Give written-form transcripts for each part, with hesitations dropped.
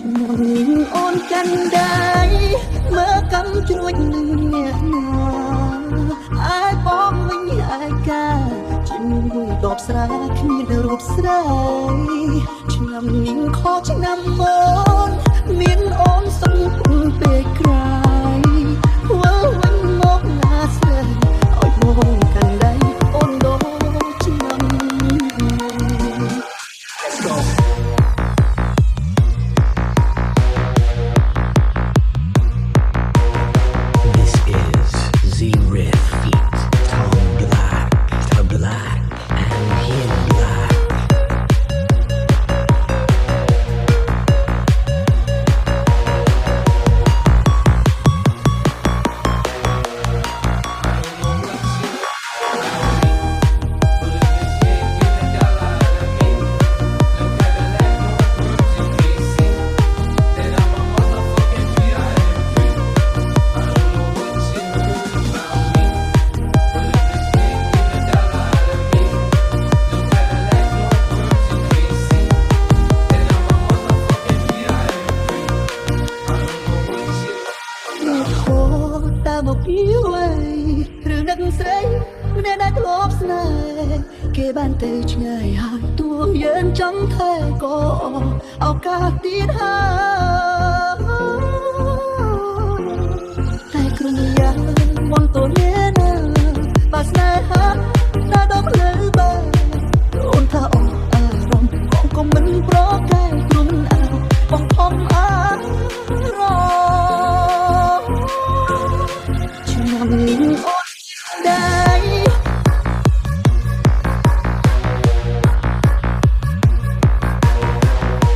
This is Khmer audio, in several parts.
អូនកាន់ដៃមើលកំជ្រួចនឹងអ្នកណាអាចបងវិញអាចកាជាមួយដបស្រាគ្មានរូបស្រីឆ្នាំនេះខុសឆ្នាំមុនមានអូនសុំពេកក្រោយធ្វើវិញមកណាស្រីឲ្យបងកាន់ដៃអូនដូចឆ្នាំមុន Let's goមកពីវ័យរឿងដឹកស្រីម្នាក់ដែលធ្លាប់ស្នេហ៍គេបានទៅឆ្ងាយហើយតួយើងចង់ថែក៏ឱកាសទៀតហើយតែគ្រូយ៉ាងមន្តទៅណាបាស្នេហាដល់ដល់ភ្លឺបើអូនថាអូនអារម្មណ៍បងក៏មិនប្រកែកព្រមអើបងខំអារម្មណ៍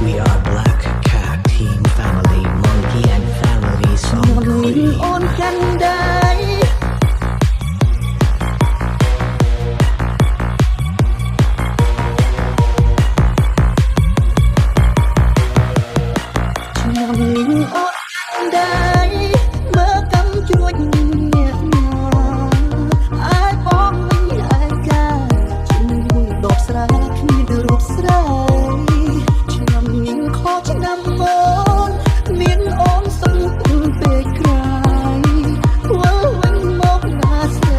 We are Black Cat Team Family Monkey and Family Song Queen អូនកាន់ដៃឆ្នាំនេះអូនកាន់ដៃមើលកំជ្រួចអ្នកណាអាចបងវិញអាចកាជាមួយដបស្រាគ្មានរូបស្រីឆ្នាំនេះខុសឆ្នាំមុនមានអូនសុំពេកក្រោយធ្វើវិញមកណាស្រី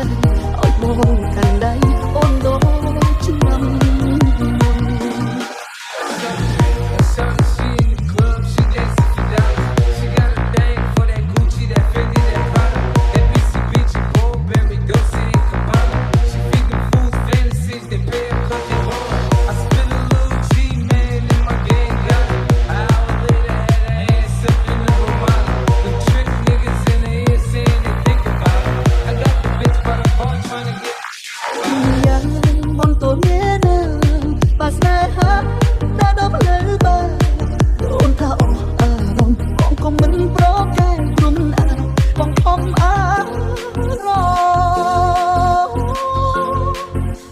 ឲ្យបងកាន់ដៃអូនដូចឆ្នាំមុន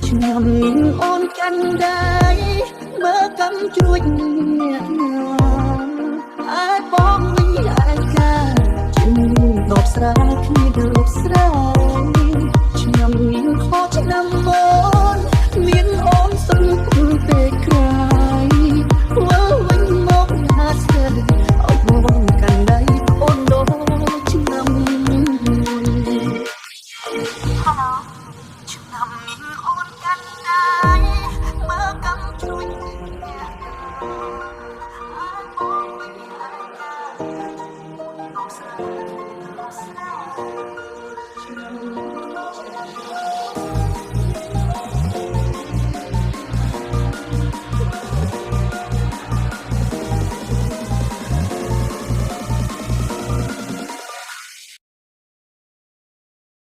ឆ្នាំនេះអូនកាន់ដៃមើលកំជ្រួចអ្នកណាអាចបងវិញអាចកាជាមួយដបស្រាគ្មានរូបស្រី